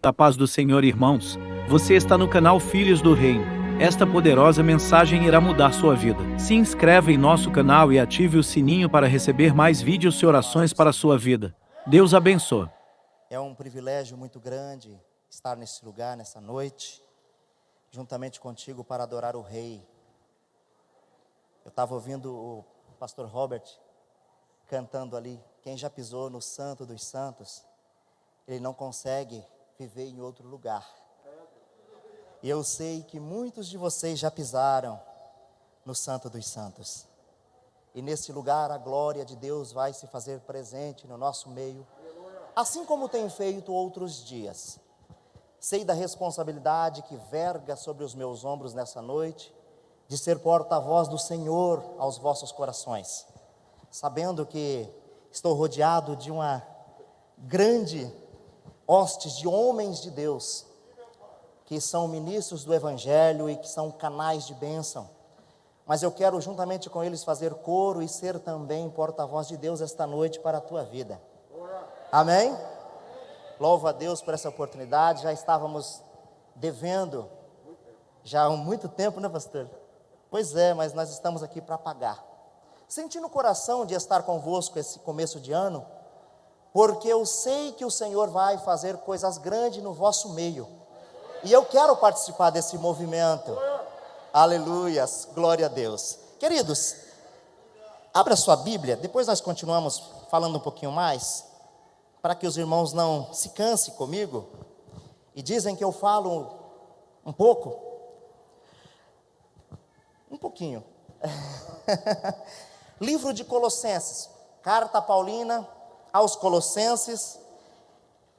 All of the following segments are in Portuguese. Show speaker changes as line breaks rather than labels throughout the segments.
A paz do Senhor, irmãos. Você está no canal Filhos do Reino. Esta poderosa mensagem irá mudar sua vida. Se inscreva em nosso canal e ative o sininho para receber mais vídeos e orações para a sua vida. Deus abençoe.
É um privilégio muito grande estar nesse lugar, nessa noite, juntamente contigo para adorar o Rei. Eu estava ouvindo o pastor Robert cantando ali, quem já pisou no Santo dos Santos, ele não consegue viver em outro lugar. E eu sei que muitos de vocês já pisaram no Santo dos Santos. E nesse lugar a glória de Deus vai se fazer presente no nosso meio, assim como tem feito outros dias. Sei da responsabilidade que verga sobre os meus ombros nessa noite, de ser porta-voz do Senhor aos vossos corações, sabendo que estou rodeado de uma grande hostes de homens de Deus, que são ministros do Evangelho e que são canais de bênção, mas eu quero juntamente com eles fazer coro e ser também porta-voz de Deus esta noite para a tua vida. Amém? Louvo a Deus por essa oportunidade. Já estávamos devendo já há muito tempo, né, pastor? Pois é, mas nós estamos aqui para pagar. Senti no coração de estar convosco esse começo de ano, porque eu sei que o Senhor vai fazer coisas grandes no vosso meio, e eu quero participar desse movimento. Aleluias, glória a Deus. Queridos, abra sua Bíblia, depois nós continuamos falando um pouquinho mais, para que os irmãos não se cansem comigo, e dizem que eu falo um pouquinho. Livro de Colossenses, carta paulina aos Colossenses,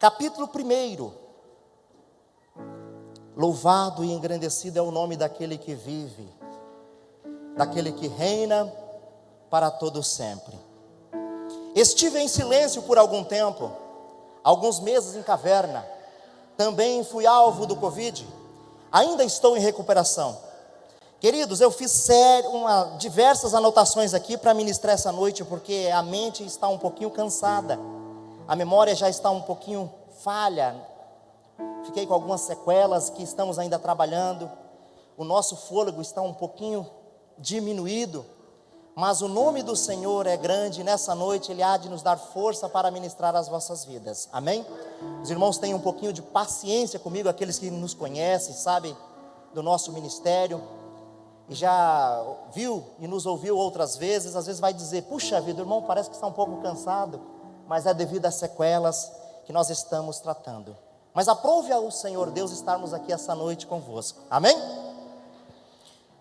capítulo 1. Louvado e engrandecido é o nome daquele que vive, daquele que reina para todo sempre. Estive em silêncio por algum tempo, alguns meses em caverna, também fui alvo do Covid, ainda estou em recuperação. Queridos, eu fiz diversas anotações aqui para ministrar essa noite, porque a mente está um pouquinho cansada, a memória já está um pouquinho falha, fiquei com algumas sequelas que estamos ainda trabalhando, o nosso fôlego está um pouquinho diminuído, mas o nome do Senhor é grande, e nessa noite Ele há de nos dar força para ministrar as vossas vidas, amém? Os irmãos tenham um pouquinho de paciência comigo, aqueles que nos conhecem, sabem do nosso ministério, e já viu e nos ouviu outras vezes, às vezes vai dizer, puxa vida, o irmão parece que está um pouco cansado, mas é devido às sequelas que nós estamos tratando. Mas aprove ao Senhor Deus estarmos aqui essa noite convosco, amém?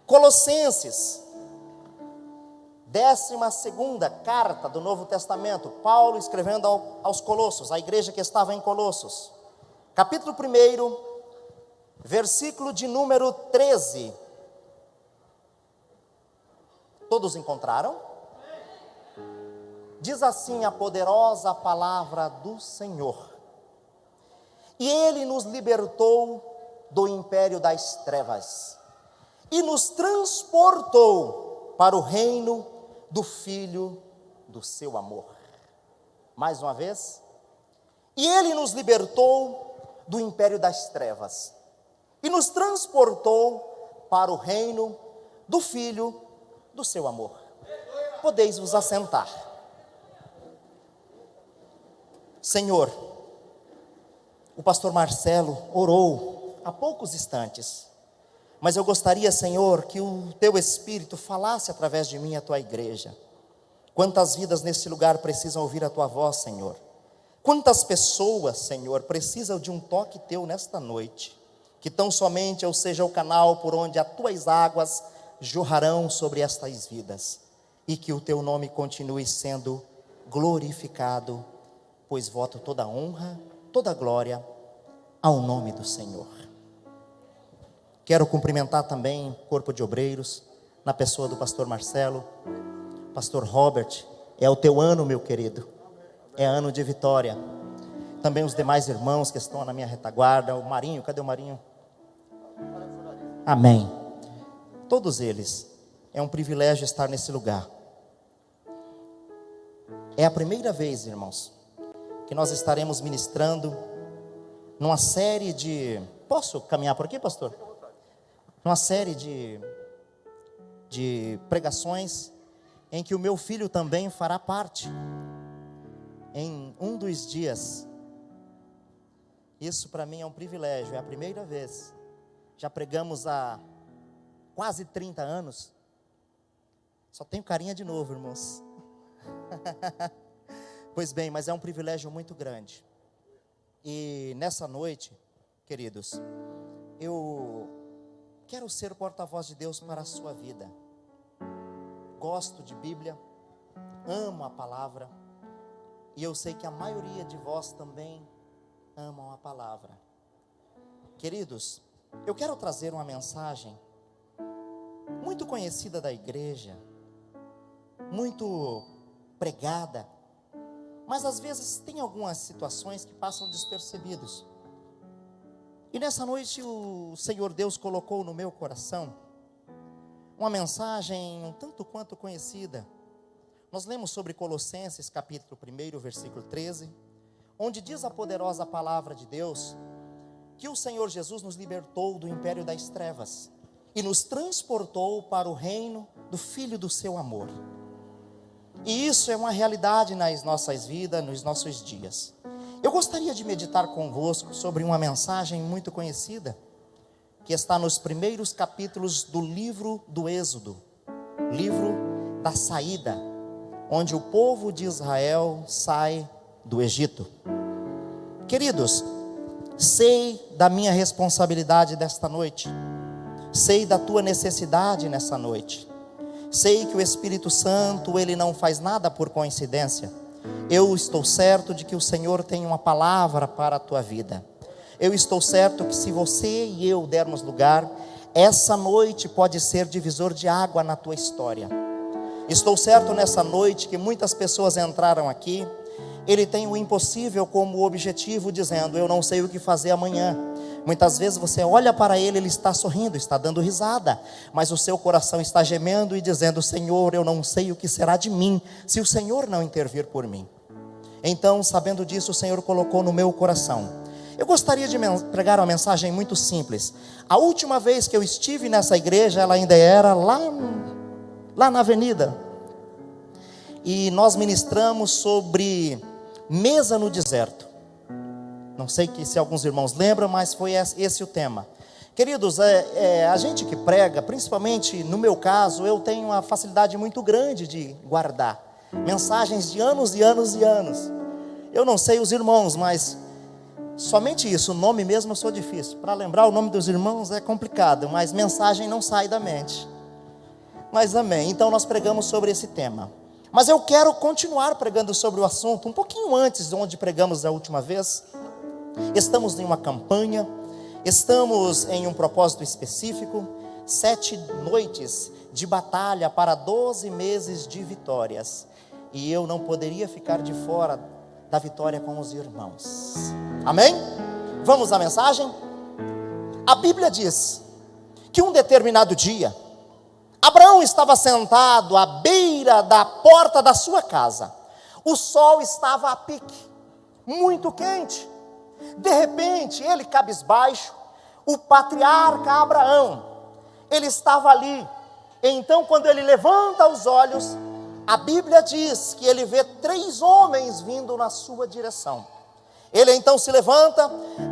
Colossenses, 12ª carta do Novo Testamento, Paulo escrevendo aos Colossos, a igreja que estava em Colossos, capítulo 1, versículo de número 13, todos encontraram? Diz assim a poderosa palavra do Senhor: e Ele nos libertou do império das trevas, e nos transportou para o reino do Filho do seu amor. Mais uma vez, e Ele nos libertou do império das trevas, e nos transportou para o reino do Filho do seu amor. Podeis vos assentar. Senhor, o pastor Marcelo orou há poucos instantes, mas eu gostaria, Senhor, que o Teu Espírito falasse através de mim a Tua igreja. Quantas vidas nesse lugar precisam ouvir a Tua voz, Senhor? Quantas pessoas, Senhor, precisam de um toque Teu nesta noite? Que tão somente eu seja o canal por onde as Tuas águas jorrarão sobre estas vidas, e que o Teu nome continue sendo glorificado, pois voto toda a honra, toda a glória ao nome do Senhor. Quero cumprimentar também o corpo de obreiros, na pessoa do pastor Marcelo, pastor Robert. É o teu ano, meu querido, é ano de vitória. Também os demais irmãos que estão na minha retaguarda, o Marinho, cadê o Marinho? Amém. Todos eles, é um privilégio estar nesse lugar. É a primeira vez, irmãos, que nós estaremos ministrando numa série de... Posso caminhar por aqui, pastor? Numa série de pregações em que o meu filho também fará parte. Em um dos dias. Isso para mim é um privilégio, é a primeira vez. Já pregamos há quase 30 anos. Só tenho carinha de novo, irmãos. Pois bem, mas é um privilégio muito grande. E nessa noite, queridos, eu quero ser o porta-voz de Deus para a sua vida. Gosto de Bíblia, amo a palavra, e eu sei que a maioria de vós também amam a palavra. Queridos, eu quero trazer uma mensagem muito conhecida da igreja, muito pregada, mas às vezes tem algumas situações que passam despercebidos. E nessa noite o Senhor Deus colocou no meu coração uma mensagem um tanto quanto conhecida. Nós lemos sobre Colossenses capítulo 1, versículo 13, onde diz a poderosa palavra de Deus que o Senhor Jesus nos libertou do império das trevas e nos transportou para o reino do Filho do seu amor. E isso é uma realidade nas nossas vidas, nos nossos dias. Eu gostaria de meditar convosco sobre uma mensagem muito conhecida, que está nos primeiros capítulos do livro do Êxodo, livro da saída, onde o povo de Israel sai do Egito. Queridos, sei da minha responsabilidade desta noite, sei da tua necessidade nessa noite, sei que o Espírito Santo, ele não faz nada por coincidência. Eu estou certo de que o Senhor tem uma palavra para a tua vida. Eu estou certo que se você e eu dermos lugar, essa noite pode ser divisor de água na tua história. Estou certo nessa noite que muitas pessoas entraram aqui, ele tem o impossível como objetivo, dizendo: eu não sei o que fazer amanhã. Muitas vezes você olha para ele, ele está sorrindo, está dando risada, mas o seu coração está gemendo e dizendo: Senhor, eu não sei o que será de mim, se o Senhor não intervir por mim. Então, sabendo disso, o Senhor colocou no meu coração. Eu gostaria de pregar uma mensagem muito simples. A última vez que eu estive nessa igreja, ela ainda era lá na avenida. E nós ministramos sobre mesa no deserto. Não sei se alguns irmãos lembram, mas foi esse o tema. Queridos, a gente que prega, principalmente no meu caso, eu tenho uma facilidade muito grande de guardar mensagens de anos e anos e anos. Eu não sei os irmãos, mas somente isso, o nome mesmo eu sou difícil. Para lembrar o nome dos irmãos é complicado, mas mensagem não sai da mente. Mas amém, então nós pregamos sobre esse tema. Mas eu quero continuar pregando sobre o assunto, um pouquinho antes de onde pregamos a última vez. Estamos em uma campanha, estamos em um propósito específico, 7 noites de batalha para 12 meses de vitórias. E eu não poderia ficar de fora da vitória com os irmãos. Amém? Vamos à mensagem? A Bíblia diz que um determinado dia, Abraão estava sentado à beira da porta da sua casa. O sol estava a pique, muito quente. De repente, ele cabisbaixo, o patriarca Abraão, ele estava ali. Então, quando ele levanta os olhos, a Bíblia diz que ele vê 3 homens vindo na sua direção. Ele então se levanta.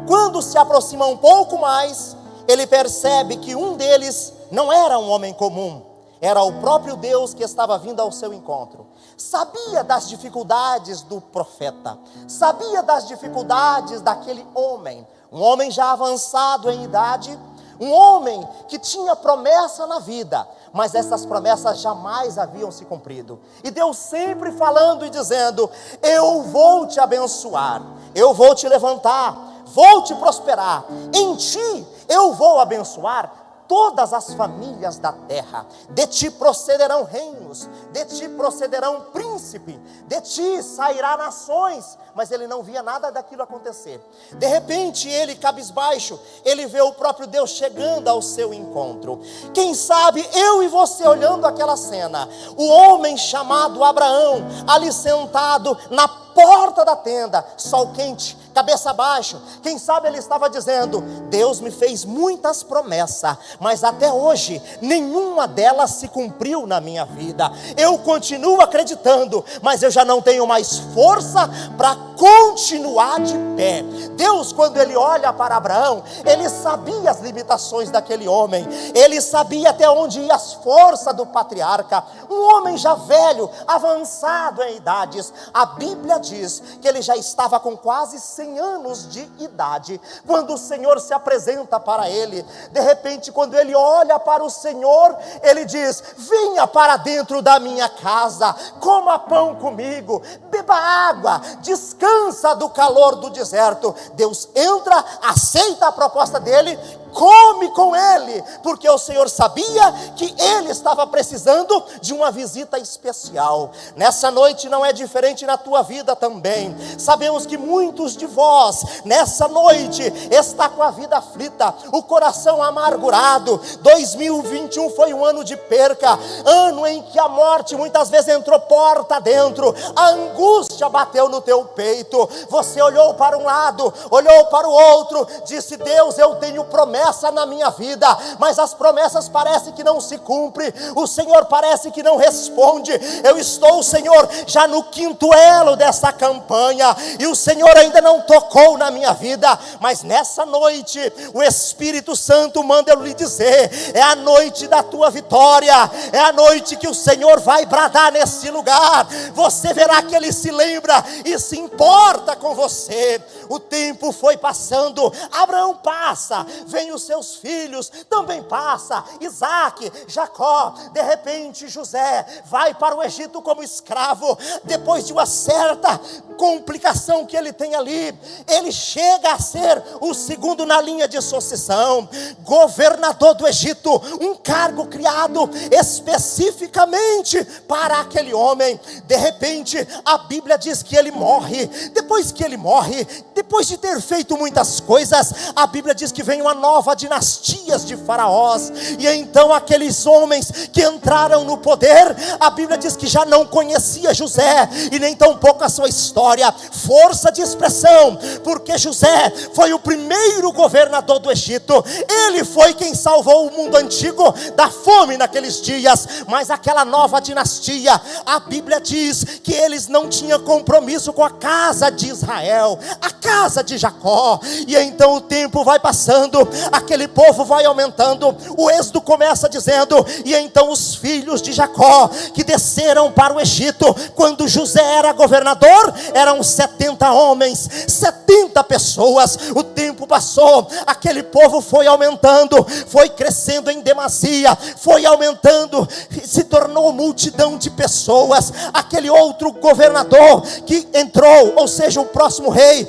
Quando se aproxima um pouco mais, ele percebe que um deles não era um homem comum, era o próprio Deus que estava vindo ao seu encontro. Sabia das dificuldades do profeta, sabia das dificuldades daquele homem, um homem já avançado em idade, um homem que tinha promessa na vida, mas essas promessas jamais haviam se cumprido. E Deus sempre falando e dizendo: eu vou te abençoar, eu vou te levantar, vou te prosperar, em ti eu vou abençoar todas as famílias da terra, de ti procederão reinos, de ti procederão príncipes, de ti sairá nações. Mas ele não via nada daquilo acontecer. De repente ele cabisbaixo, ele vê o próprio Deus chegando ao seu encontro. Quem sabe eu e você olhando aquela cena, o homem chamado Abraão ali sentado na porta da tenda, sol quente, cabeça baixa. Quem sabe ele estava dizendo: Deus me fez muitas promessas, mas até hoje nenhuma delas se cumpriu na minha vida. Eu continuo acreditando, mas eu já não tenho mais força para continuar de pé. Deus, quando ele olha para Abraão, ele sabia as limitações daquele homem, ele sabia até onde ia as forças do patriarca, um homem já velho, avançado em idades. A Bíblia diz que ele já estava com quase 100 anos de idade, quando o Senhor se apresenta para ele. De repente, quando ele olha para o Senhor, ele diz: venha para dentro da minha casa, coma pão comigo, beba água, descansa do calor do deserto. Deus entra, aceita a proposta dele, come com ele, porque o Senhor sabia que ele estava precisando de uma visita especial. Nessa noite não é diferente na tua vida também. Sabemos que muitos de vós, nessa noite, está com a vida aflita, o coração amargurado. 2021 foi um ano de perca, ano em que a morte muitas vezes entrou porta dentro, a angústia bateu no teu peito, você olhou para um lado, olhou para o outro, disse: Deus, eu tenho promessa na minha vida, mas as promessas parecem que não se cumprem, o Senhor parece que não responde. Eu estou, Senhor, já no 5º elo dessa campanha, e o Senhor ainda não tocou na minha vida, mas nessa noite, o Espírito Santo manda eu lhe dizer: é a noite da tua vitória, é a noite que o Senhor vai bradar nesse lugar. Você verá que Ele se lembra e se importa com você. O tempo foi passando, Abraão passa, vem os seus filhos, também passa, Isaac, Jacó, de repente José vai para o Egito como escravo. Depois de uma certa complicação que ele tem ali, ele chega a ser o segundo na linha de sucessão, governador do Egito, um cargo criado especificamente para aquele homem. De repente a Bíblia diz que ele morre. Depois que ele morre, depois de ter feito muitas coisas, a Bíblia diz que vem uma nova dinastia de faraós, e então aqueles homens que entraram no poder, a Bíblia diz que já não conhecia José, e nem tão pouco a sua história, força de expressão, porque José foi o primeiro governador do Egito, ele foi quem salvou o mundo antigo da fome naqueles dias, mas aquela nova dinastia, a Bíblia diz que eles não tinham compromisso com a casa de Israel, a casa de Jacó, e então o tempo vai passando, aquele povo vai aumentando. O êxodo começa dizendo: e então os filhos de Jacó que desceram para o Egito, quando José era governador, eram 70 homens, 70 pessoas. O tempo passou, aquele povo foi aumentando, foi crescendo em demasia, foi aumentando, se tornou multidão de pessoas. Aquele outro governador que entrou, ou seja, o próximo rei,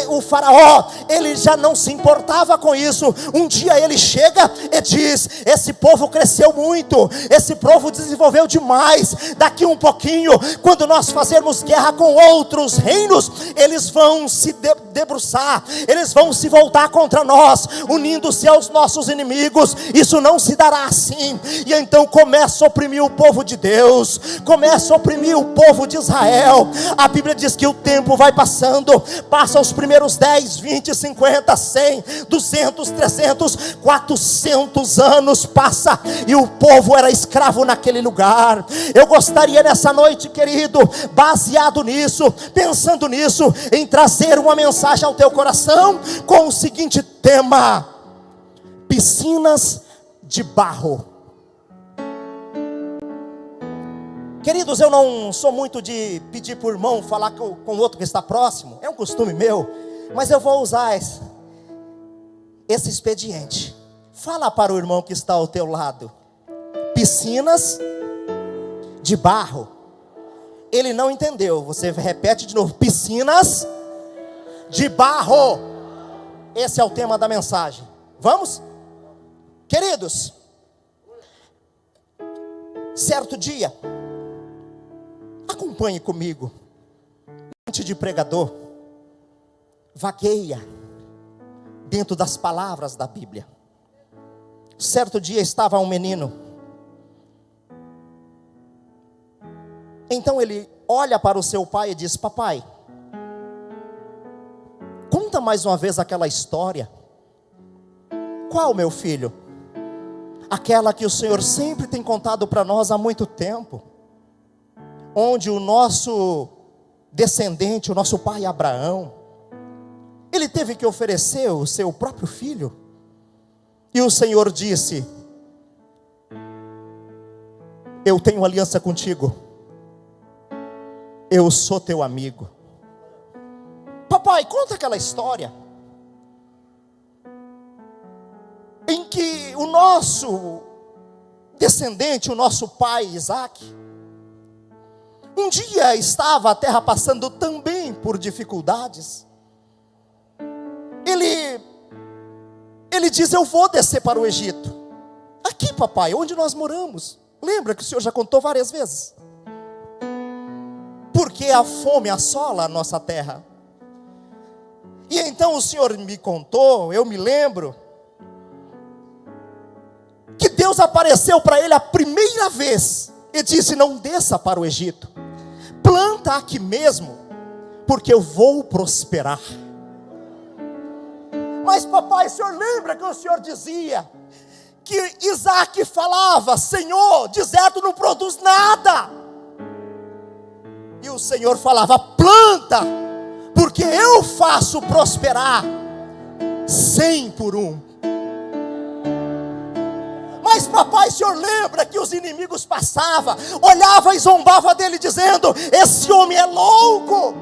o faraó, ele já não se importava com isso. Um dia ele chega e diz: esse povo cresceu muito, esse povo desenvolveu demais, daqui um pouquinho, quando nós fazermos guerra com outros reinos, eles vão se debruçar, eles vão se voltar contra nós, unindo-se aos nossos inimigos. Isso não se dará assim. E então começa a oprimir o povo de Deus, começa a oprimir o povo de Israel. A Bíblia diz que o tempo vai passando, passa os primeiros 10, 20, 50, 100, 200, 300, 400 anos passa, e o povo era escravo naquele lugar. Eu gostaria nessa noite, querido, baseado nisso, pensando nisso, em trazer uma mensagem ao teu coração com o seguinte tema: piscinas de barro. Queridos, eu não sou muito de pedir por irmão falar com o outro que está próximo, é um costume meu, mas eu vou usar esse expediente. Fala para o irmão que está ao teu lado: piscinas de barro. Ele não entendeu, você repete de novo: piscinas de barro. Esse é o tema da mensagem. Vamos? Queridos, certo dia, acompanhe comigo, mente de pregador vagueia dentro das palavras da Bíblia. Certo dia estava um menino, então ele olha para o seu pai e diz: papai, mais uma vez aquela história. Qual, meu filho? Aquela que o Senhor sempre tem contado para nós há muito tempo, onde o nosso descendente, o nosso pai Abraão, ele teve que oferecer o seu próprio filho, e o Senhor disse: eu tenho aliança contigo, eu sou teu amigo. Papai, conta aquela história em que o nosso descendente, o nosso pai Isaac, um dia estava a terra passando também por dificuldades. Ele diz: eu vou descer para o Egito. Aqui, papai, onde nós moramos. Lembra que o Senhor já contou várias vezes? Porque a fome assola a nossa terra. E então o Senhor me contou, eu me lembro, que Deus apareceu para ele a primeira vez e disse: não desça para o Egito, planta aqui mesmo, porque eu vou prosperar. Mas papai, o senhor lembra que o senhor dizia que Isaac falava: Senhor, deserto não produz nada. E o Senhor falava: planta, porque eu faço prosperar 100 por 1. Mas papai, o senhor lembra que os inimigos passavam, olhavam e zombavam dele, dizendo: esse homem é louco.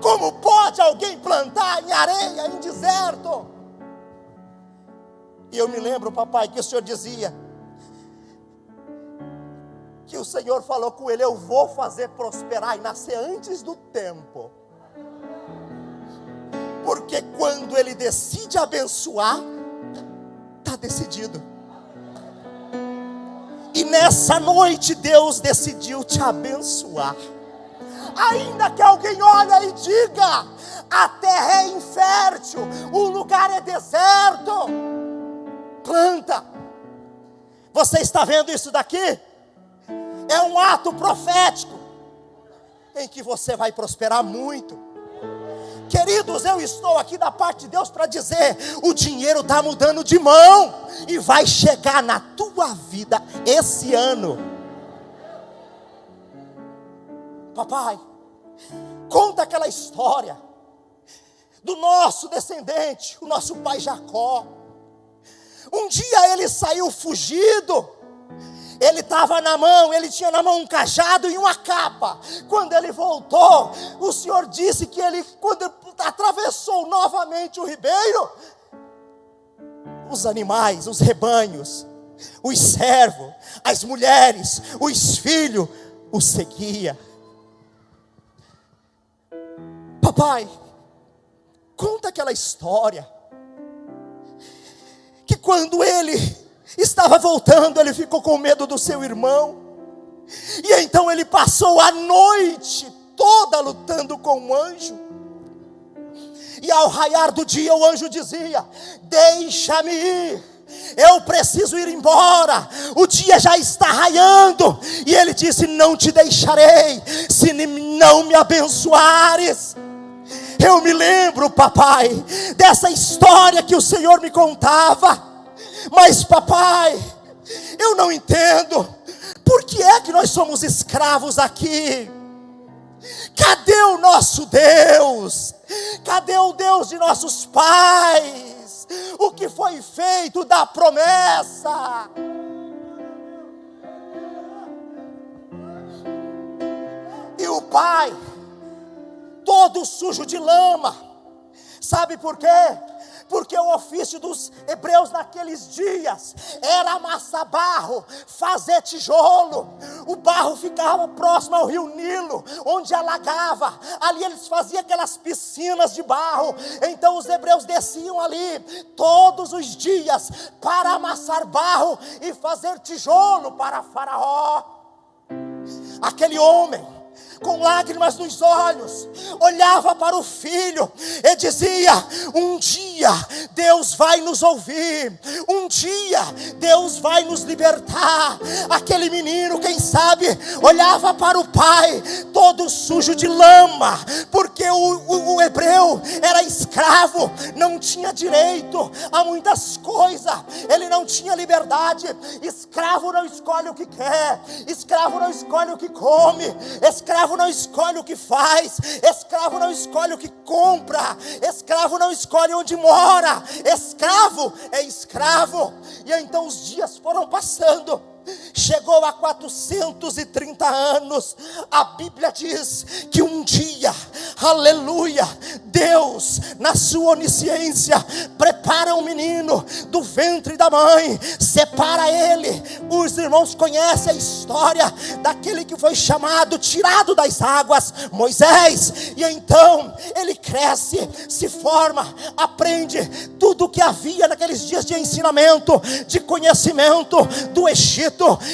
Como pode alguém plantar em areia, em deserto? E eu me lembro, papai, que o senhor dizia que o Senhor falou com ele: eu vou fazer prosperar e nascer antes do tempo. Porque quando ele decide abençoar, está decidido. E nessa noite Deus decidiu te abençoar. Ainda que alguém olhe e diga: a terra é infértil, o lugar é deserto, planta. Você está vendo isso daqui? É um ato profético em que você vai prosperar muito. Queridos, eu estou aqui da parte de Deus para dizer: o dinheiro está mudando de mão e vai chegar na tua vida esse ano. Papai, conta aquela história do nosso descendente, o nosso pai Jacó. Um dia ele saiu fugido. Ele tinha na mão um cajado e uma capa. Quando ele voltou, o Senhor disse que quando atravessou novamente o ribeiro, os animais, os rebanhos, os servos, as mulheres, os filhos, o seguia. Papai, conta aquela história, que quando ele estava voltando, ele ficou com medo do seu irmão, e então ele passou a noite toda lutando com um anjo. E ao raiar do dia, o anjo dizia: deixa-me ir, eu preciso ir embora, o dia já está raiando. E ele disse: não te deixarei, se não me abençoares. Eu me lembro, papai, dessa história que o Senhor me contava. Mas papai, eu não entendo, por que é que nós somos escravos aqui? Cadê o nosso Deus? Cadê o Deus de nossos pais? O que foi feito da promessa? E o pai, todo sujo de lama. Sabe por quê? Porque o ofício dos hebreus naqueles dias era amassar barro, fazer tijolo. O barro ficava próximo ao rio Nilo, onde alagava. Ali eles faziam aquelas piscinas de barro. Então os hebreus desciam ali todos os dias para amassar barro e fazer tijolo para Faraó. Aquele homem, com lágrimas nos olhos, olhava para o filho e dizia: um dia Deus vai nos ouvir. Um dia Deus vai nos libertar. Aquele menino, quem sabe, olhava para o pai todo sujo de lama, porque o hebreu era escravo, não tinha direito a muitas coisas, ele não tinha liberdade. Escravo não escolhe o que quer, escravo não escolhe o que come, escravo não escolhe o que faz, escravo não escolhe o que compra, escravo não escolhe onde mora. Escravo é escravo. E então os dias foram passando. Chegou a 430 anos. A Bíblia diz que um dia, aleluia, Deus, na sua onisciência, prepara um menino do ventre da mãe, separa ele. Os irmãos conhecem a história daquele que foi chamado, tirado das águas, Moisés. E então ele cresce, se forma, aprende tudo o que havia naqueles dias de ensinamento, de conhecimento do Egito.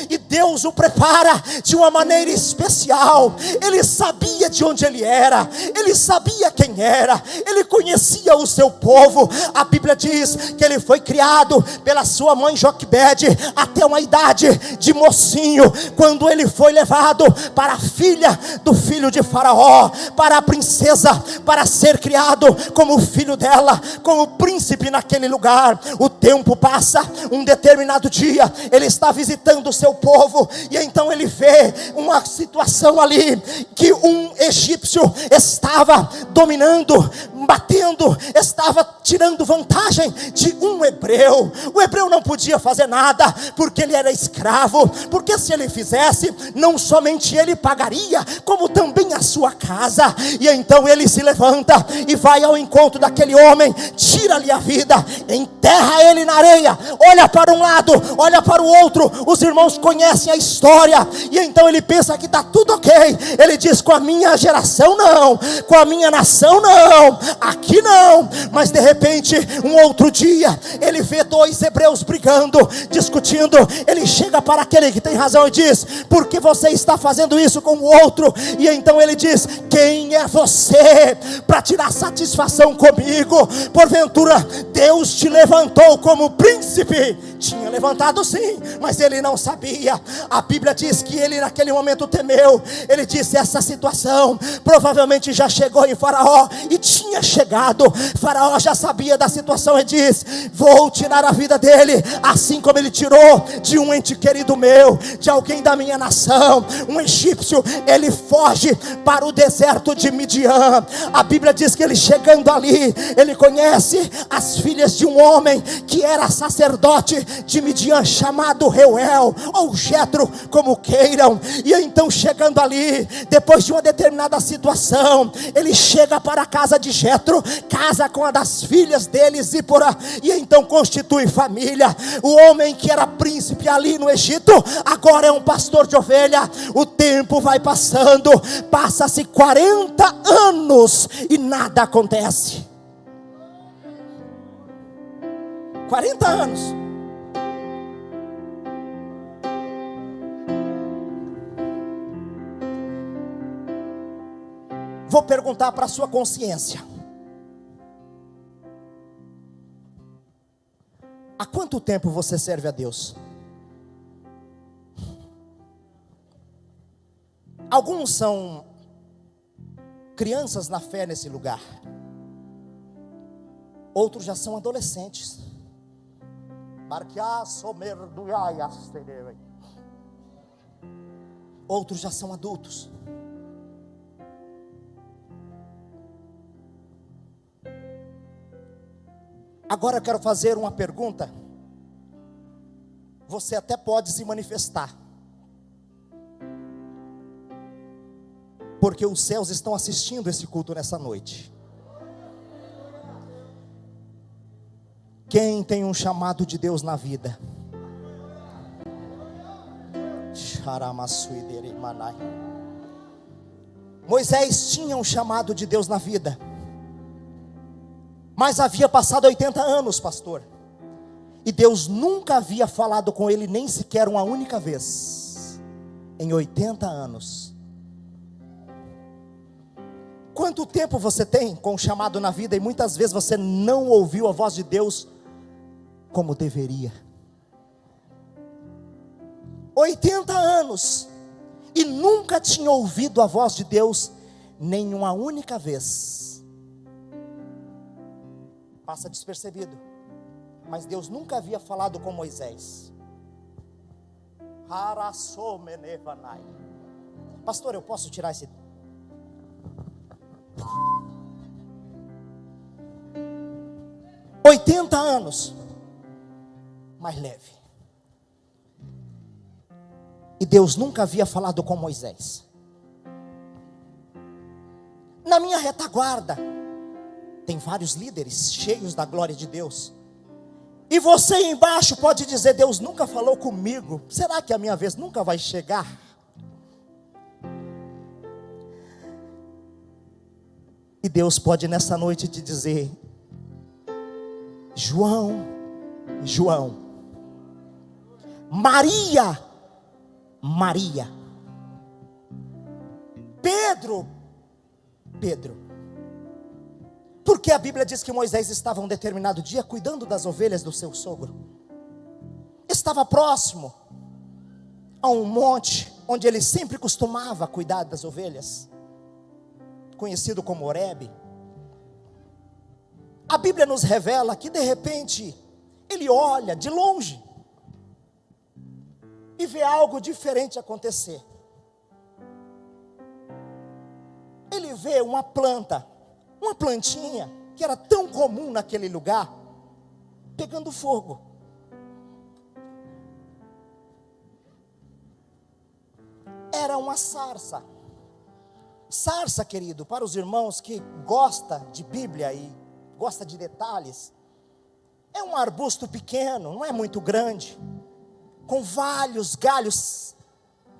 E Deus o prepara de uma maneira especial. Ele sabia de onde ele era, ele sabia quem era, ele conhecia o seu povo. A Bíblia diz que ele foi criado pela sua mãe Joquebede até uma idade de mocinho, quando ele foi levado para a filha do filho de Faraó, para a princesa, para ser criado como filho dela, como príncipe naquele lugar. O tempo passa, um determinado dia ele está visitando o seu povo, e então ele vê uma situação ali, que um egípcio estava dominando, batendo, estava tirando vantagem de um hebreu. O hebreu não podia fazer nada, porque ele era escravo, porque se ele fizesse, não somente ele pagaria, como também a sua casa. E então ele se levanta e vai ao encontro daquele homem, tira-lhe a vida, enterra ele na areia, olha para um lado, olha para o outro. Os irmãos conhecem a história, e então ele pensa que está tudo ok. Ele diz: com a minha geração não, com a minha nação não, aqui não. Mas de repente, um outro dia, ele vê dois hebreus brigando, discutindo. Ele chega para aquele que tem razão e diz: por que você está fazendo isso com o outro? E então ele diz: quem é você para tirar satisfação comigo? Porventura Deus te levantou como príncipe? Tinha levantado sim, mas ele não sabia. A Bíblia diz que ele naquele momento temeu. Ele disse: essa situação provavelmente já chegou em Faraó, e tinha chegado. Faraó já sabia da situação e diz: vou tirar a vida dele, assim como ele tirou de um ente querido meu, de alguém da minha nação, um egípcio. Ele foge para o deserto de Midian. A Bíblia diz que ele, chegando ali, ele conhece as filhas de um homem que era sacerdote de Midian, chamado Reuel, ou Jetro, como queiram. E então, chegando ali, depois de uma determinada situação, ele chega para a casa de Jetro, casa com uma das filhas dele, Zípora, e então constitui família. O homem que era príncipe ali no Egito, agora é um pastor de ovelha. O tempo vai passando, passa-se 40 anos e nada acontece. 40 anos. Vou perguntar para a sua consciência: há quanto tempo você serve a Deus? Alguns são crianças na fé nesse lugar, outros já são adolescentes. Outros já são adultos. Agora eu quero fazer uma pergunta. Você até pode se manifestar, porque os céus estão assistindo esse culto nessa noite. Quem tem um chamado de Deus na vida? Moisés tinha um chamado de Deus na vida, mas havia passado 80 anos, pastor, e Deus nunca havia falado com ele, nem sequer uma única vez, em 80 anos. Quanto tempo você tem com o chamado na vida e muitas vezes você não ouviu a voz de Deus como deveria? 80 anos e nunca tinha ouvido a voz de Deus nenhuma única vez. Passa despercebido, mas Deus nunca havia falado com Moisés. Pastor, eu posso tirar esse... ...80 anos, mais leve. E Deus nunca havia falado com Moisés. Na minha retaguarda tem vários líderes cheios da glória de Deus. E você aí embaixo pode dizer: Deus nunca falou comigo. Será que a minha vez nunca vai chegar? E Deus pode nessa noite te dizer: João, Maria, Pedro. Porque a Bíblia diz que Moisés estava um determinado dia cuidando das ovelhas do seu sogro. Estava próximo a um monte onde ele sempre costumava cuidar das ovelhas, conhecido como Horebe. A Bíblia nos revela que de repente ele olha de longe e vê algo diferente acontecer. Ele vê uma plantinha que era tão comum naquele lugar, pegando fogo. Era uma sarça. Sarça, querido, para os irmãos que gostam de Bíblia e gosta de detalhes, é um arbusto pequeno, não é muito grande, com vários galhos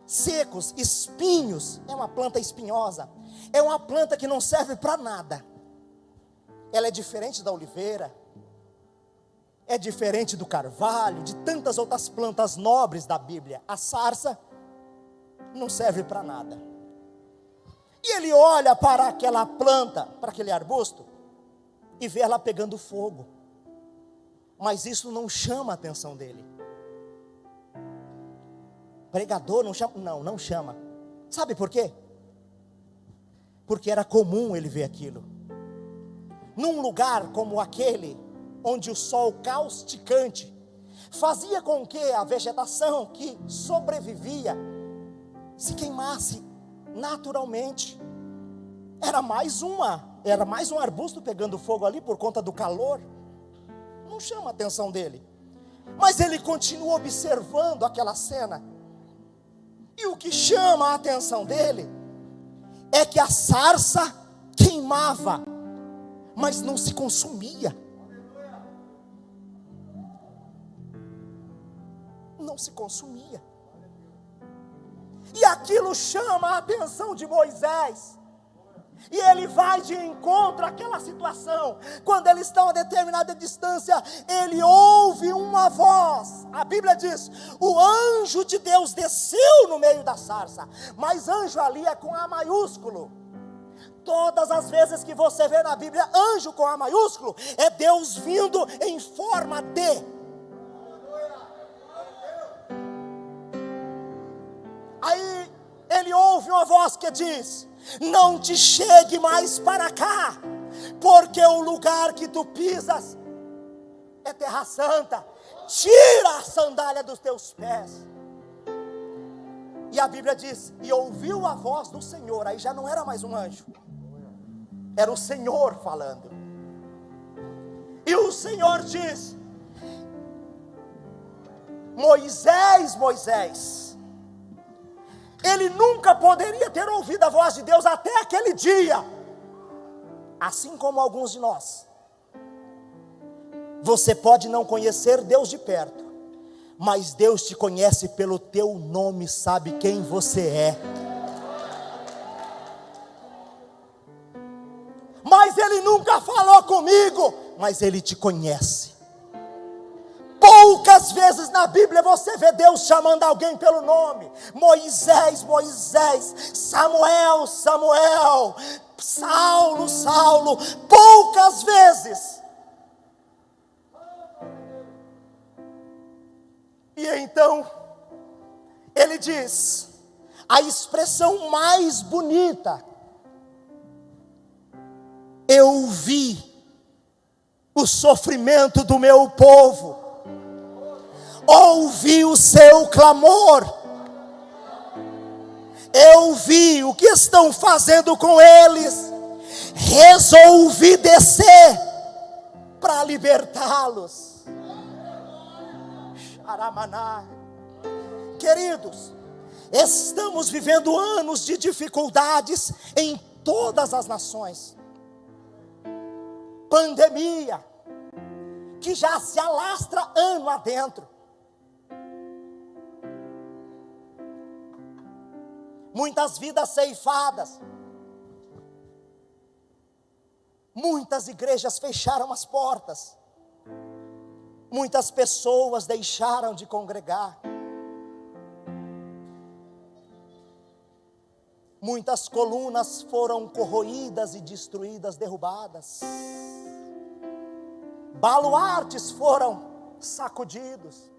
secos, espinhos. É uma planta espinhosa. É uma planta que não serve para nada. Ela é diferente da oliveira, é diferente do carvalho, de tantas outras plantas nobres da Bíblia. A sarça não serve para nada. E ele olha para aquela planta, para aquele arbusto, e vê ela pegando fogo. Mas isso não chama a atenção dele. Pregador não chama? Não chama. Sabe por quê? Porque era comum ele ver aquilo. Num lugar como aquele, onde o sol causticante fazia com que a vegetação que sobrevivia se queimasse naturalmente. Era mais um arbusto pegando fogo ali por conta do calor. Não chama a atenção dele. Mas ele continua observando aquela cena. E o que chama a atenção dele é que a sarça queimava, mas não se consumia. Não se consumia. E aquilo chama a atenção de Moisés. E ele vai de encontro àquela situação. Quando eles estão a determinada distância, ele ouve uma voz. A Bíblia diz: o anjo de Deus desceu no meio da sarça. Mas anjo ali é com A maiúsculo. Todas as vezes que você vê na Bíblia anjo com A maiúsculo, é Deus vindo em forma de. Aí ele ouve uma voz que diz: não te chegue mais para cá, porque o lugar que tu pisas é terra santa. Tira a sandália dos teus pés. E a Bíblia diz: e ouviu a voz do Senhor. Aí já não era mais um anjo, era o Senhor falando. E o Senhor diz: Moisés, Moisés. Ele nunca poderia ter ouvido a voz de Deus até aquele dia. Assim como alguns de nós. Você pode não conhecer Deus de perto, mas Deus te conhece pelo teu nome, sabe quem você é. Mas Ele nunca falou comigo, mas Ele te conhece. Poucas vezes na Bíblia você vê Deus chamando alguém pelo nome. Moisés, Moisés, Samuel, Samuel. Saulo, Saulo, poucas vezes. E então, ele diz, a expressão mais bonita: eu vi o sofrimento do meu povo, ouvi o seu clamor, eu vi o que estão fazendo com eles, resolvi descer para libertá-los. Queridos, estamos vivendo anos de dificuldades em todas as nações. Pandemia, que já se alastra ano adentro. Muitas vidas ceifadas. Muitas igrejas fecharam as portas. Muitas pessoas deixaram de congregar. Muitas colunas foram corroídas e destruídas, derrubadas. Baluartes foram sacudidos.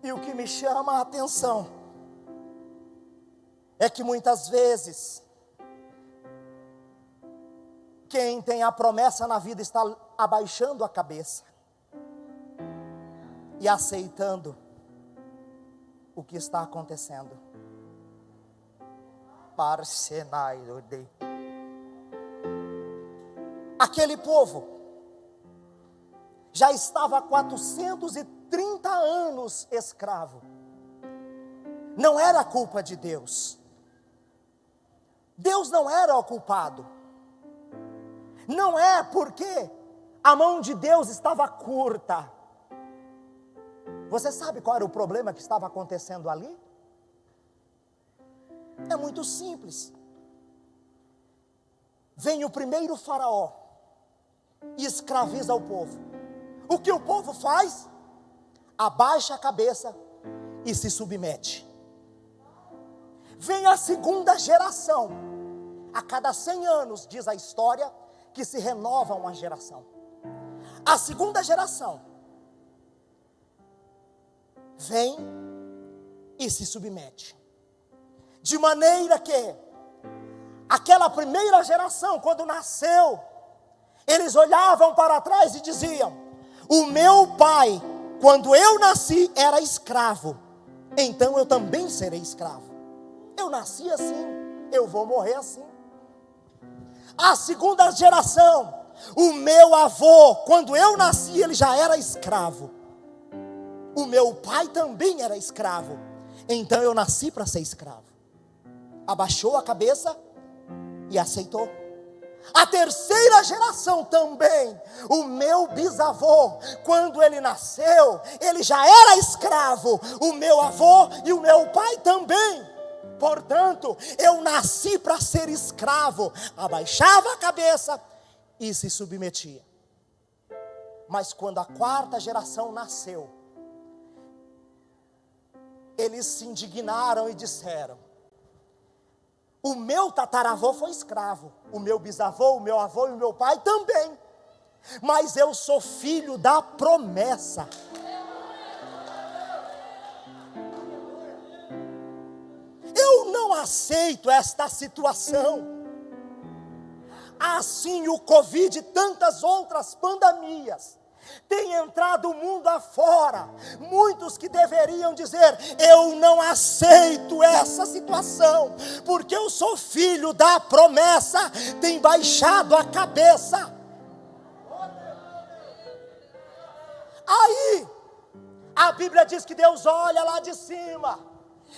E o que me chama a atenção é que muitas vezes quem tem a promessa na vida está abaixando a cabeça e aceitando o que está acontecendo. Aquele povo já estava há 430 anos escravo. Não era culpa de Deus. Deus não era o culpado. Não é porque a mão de Deus estava curta. Você sabe qual era o problema que estava acontecendo ali? É muito simples. Vem o primeiro faraó e escraviza o povo. O que o povo faz? Abaixa a cabeça e se submete. Vem a segunda geração. A cada 100 anos, diz a história, que se renova uma geração. A segunda geração vem e se submete. De maneira que aquela primeira geração, quando nasceu, eles olhavam para trás e diziam: o meu pai, quando eu nasci, era escravo, então eu também serei escravo. Eu nasci assim, eu vou morrer assim. A segunda geração, o meu avô, quando eu nasci, ele já era escravo. O meu pai também era escravo, então eu nasci para ser escravo. Abaixou a cabeça e aceitou. A terceira geração também, o meu bisavô, quando ele nasceu, ele já era escravo. O meu avô e o meu pai também. Portanto, eu nasci para ser escravo. Abaixava a cabeça e se submetia. Mas quando a quarta geração nasceu, eles se indignaram e disseram: o meu tataravô foi escravo, o meu bisavô, o meu avô e o meu pai também, mas eu sou filho da promessa. Eu não aceito esta situação. Assim o Covid e tantas outras pandemias têm entrado o mundo afora. Muitos que deveriam dizer: eu não aceito essa situação, porque eu sou filho da promessa, têm baixado a cabeça. Aí, a Bíblia diz que Deus olha lá de cima,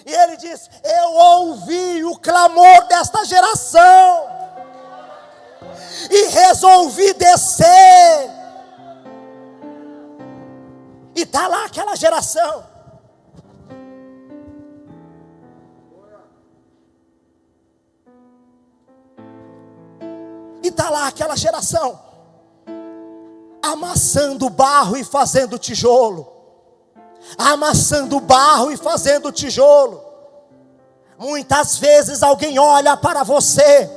e Ele diz: eu ouvi o clamor desta geração, e resolvi descer. E está lá aquela geração. E está lá aquela geração, amassando barro e fazendo tijolo. Amassando barro e fazendo tijolo. Muitas vezes alguém olha para você,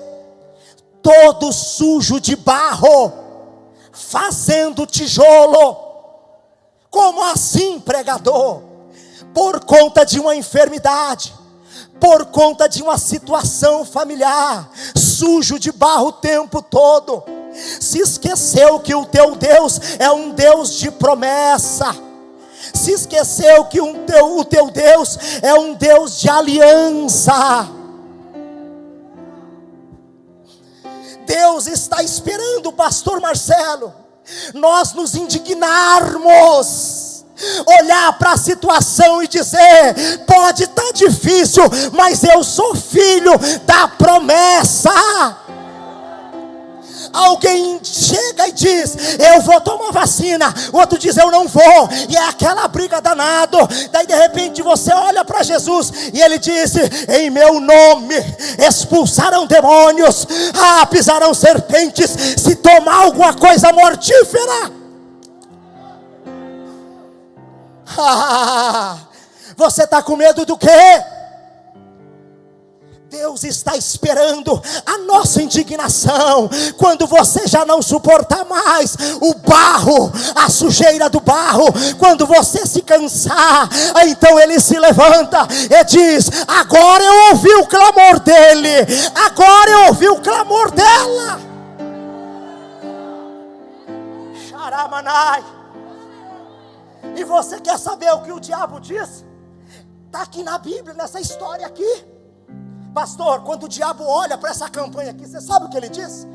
todo sujo de barro, fazendo tijolo. Como assim, pregador? Por conta de uma enfermidade, por conta de uma situação familiar, sujo de barro o tempo todo. Se esqueceu que o teu Deus é um Deus de promessa. Se esqueceu que o teu Deus é um Deus de aliança. Deus está esperando, pastor Marcelo, nós nos indignarmos, olhar para a situação e dizer: pode estar difícil, mas eu sou filho da promessa. Alguém chega e diz: eu vou tomar vacina. O outro diz: eu não vou. E é aquela briga danada. Daí de repente você olha para Jesus e ele disse: em meu nome expulsarão demônios, pisarão serpentes, se tomar alguma coisa mortífera. Você está com medo do quê? Deus está esperando a nossa indignação. Quando você já não suportar mais o barro, a sujeira do barro, quando você se cansar, então Ele se levanta e diz: agora eu ouvi o clamor dele, agora eu ouvi o clamor dela. Xaramanai. E você quer saber o que o diabo diz? Está aqui na Bíblia, nessa história aqui. Pastor, quando o diabo olha para essa campanha aqui, você sabe o que ele diz?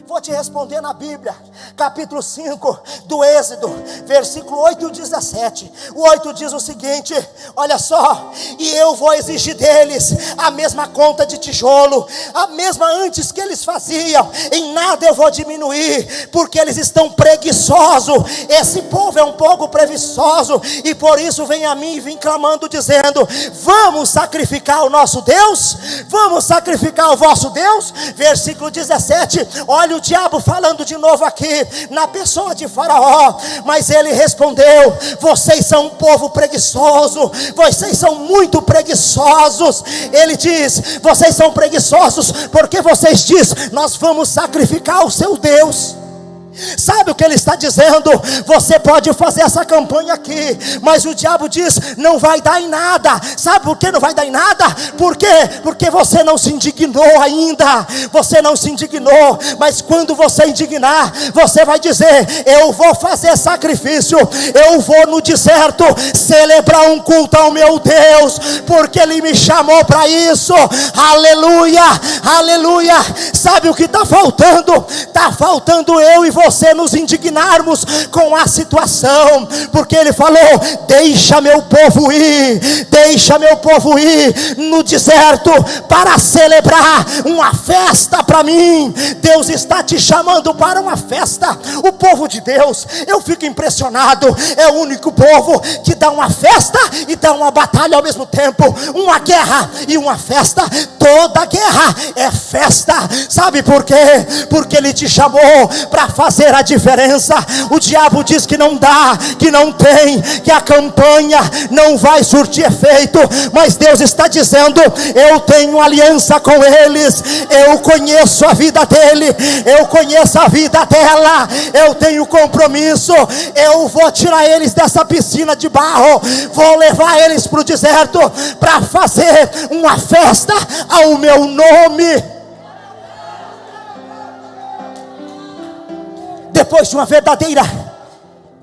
Vou te responder na Bíblia, capítulo 5 do Êxodo, versículo 8 e 17. O 8 diz o seguinte: olha só: e eu vou exigir deles a mesma conta de tijolo, a mesma antes que eles faziam, em nada eu vou diminuir, porque eles estão preguiçosos. Esse povo é um povo preguiçoso, e por isso vem a mim e vem clamando, dizendo: vamos sacrificar o nosso Deus? Vamos sacrificar o vosso Deus? Versículo 17, olha o diabo falando de novo aqui, na pessoa de Faraó. Mas ele respondeu: vocês são um povo preguiçoso, vocês são muito preguiçosos. Ele diz: vocês são preguiçosos porque vocês dizem: nós vamos sacrificar o seu Deus. Sabe o que ele está dizendo? Você pode fazer essa campanha aqui, mas o diabo diz: não vai dar em nada. Sabe por que não vai dar em nada? Por quê? Porque você não se indignou ainda. Você não se indignou. Mas quando você indignar, você vai dizer: eu vou fazer sacrifício, eu vou no deserto celebrar um culto ao meu Deus, porque Ele me chamou para isso. Aleluia, aleluia. Sabe o que está faltando? Está faltando eu e você nos indignarmos com a situação, porque Ele falou: deixa meu povo ir, deixa meu povo ir no deserto para celebrar uma festa para mim. Deus está te chamando para uma festa. O povo de Deus, eu fico impressionado, é o único povo que dá uma festa e dá uma batalha ao mesmo tempo, uma guerra e uma festa. Toda guerra é festa. Sabe por quê? Porque Ele te chamou para fazer a diferença. O diabo diz que não dá, que não tem, que a campanha não vai surtir efeito, mas Deus está dizendo: eu tenho aliança com eles, eu conheço a vida dele, eu conheço a vida dela, eu tenho compromisso, eu vou tirar eles dessa piscina de barro, vou levar eles para o deserto para fazer uma festa ao meu nome. Depois de uma verdadeira,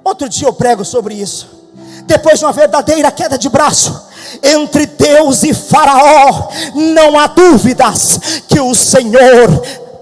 outro dia eu prego sobre isso, depois de uma verdadeira queda de braço entre Deus e Faraó, não há dúvidas que o Senhor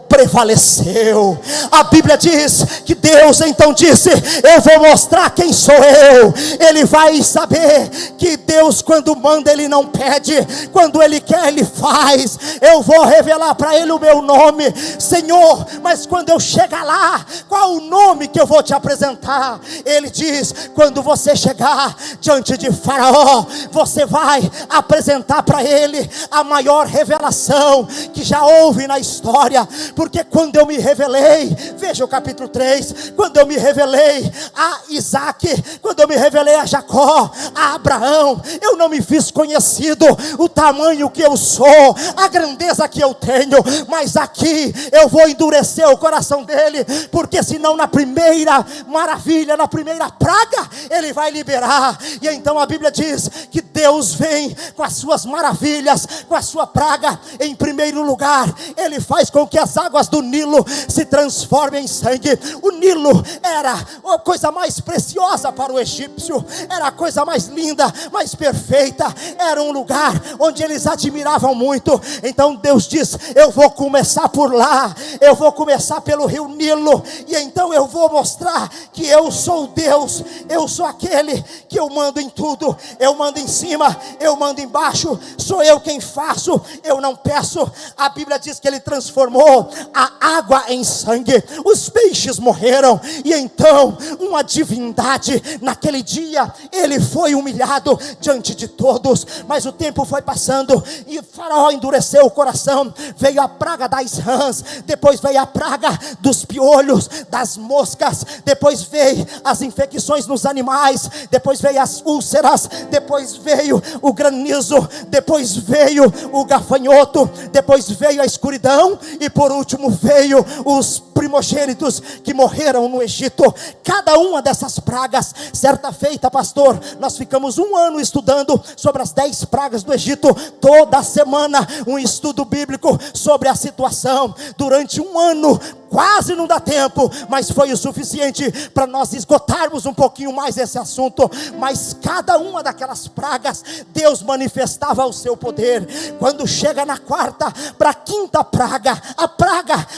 prevaleceu. A Bíblia diz que Deus então disse: eu vou mostrar quem sou eu. Ele vai saber que Deus, quando manda, Ele não pede, quando Ele quer, Ele faz. Eu vou revelar para ele o meu nome. Senhor, mas quando eu chegar lá, qual o nome que eu vou te apresentar? Ele diz: quando você chegar diante de Faraó, você vai apresentar para ele a maior revelação que já houve na história, porque quando eu me revelei, veja o capítulo 3, quando eu me revelei a Isaac, quando eu me revelei a Jacó, a Abraão, eu não me fiz conhecido o tamanho que eu sou, a grandeza que eu tenho, mas aqui eu vou endurecer o coração dele, porque senão na primeira maravilha, na primeira praga, ele vai liberar. E então a Bíblia diz que Deus vem com as suas maravilhas, com a sua praga. Em primeiro lugar, ele faz com que as águas do Nilo se transformem em sangue. O Nilo era a coisa mais preciosa para o egípcio, era a coisa mais linda, mais perfeita, era um lugar onde eles admiravam muito. Então Deus diz: eu vou começar por lá, eu vou começar pelo rio Nilo, e então eu vou mostrar que eu sou Deus, eu sou aquele que eu mando em tudo, eu mando em cima, eu mando embaixo, sou eu quem faço, eu não peço. A Bíblia diz que ele transformou a água em sangue, os peixes morreram, e então uma divindade, naquele dia ele foi humilhado diante de todos. Mas o tempo foi passando e Faraó endureceu o coração, veio a praga das rãs, depois veio a praga dos piolhos, das moscas, depois veio as infecções nos animais, depois veio as úlceras, depois veio o granizo, depois veio o gafanhoto, depois veio a escuridão, e por último veio os primogênitos que morreram no Egito. Cada uma dessas pragas, certa feita, pastor, nós ficamos um ano estudando sobre as 10 pragas do Egito, toda semana um estudo bíblico sobre a situação, durante um ano. Quase não dá tempo, mas foi o suficiente para nós esgotarmos um pouquinho mais esse assunto. Mas cada uma daquelas pragas, Deus manifestava o seu poder. Quando chega na quarta para a quinta praga,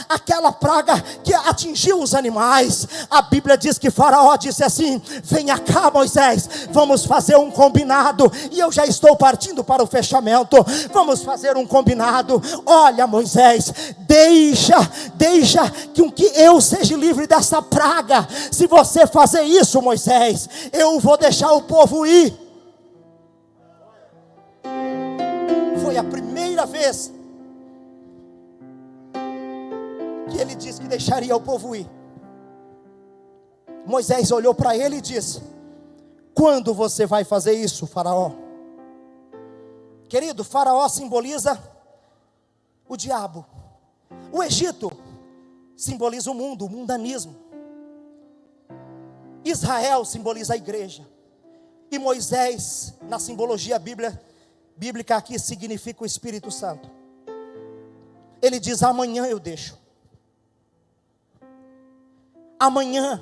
aquela praga que atingiu os animais, a Bíblia diz que Faraó disse assim: venha cá, Moisés, vamos fazer um combinado. E eu já estou partindo para o fechamento. Vamos fazer um combinado. Olha, Moisés, deixa que eu seja livre dessa praga. Se você fazer isso, Moisés, eu vou deixar o povo ir. Foi a primeira vez que ele disse que deixaria o povo ir. Moisés olhou para ele e disse: quando você vai fazer isso, Faraó? Querido, Faraó simboliza o diabo. O Egito simboliza o mundo, o mundanismo. Israel simboliza a igreja. E Moisés, na simbologia bíblica aqui, significa o Espírito Santo. Ele diz: amanhã eu deixo. Amanhã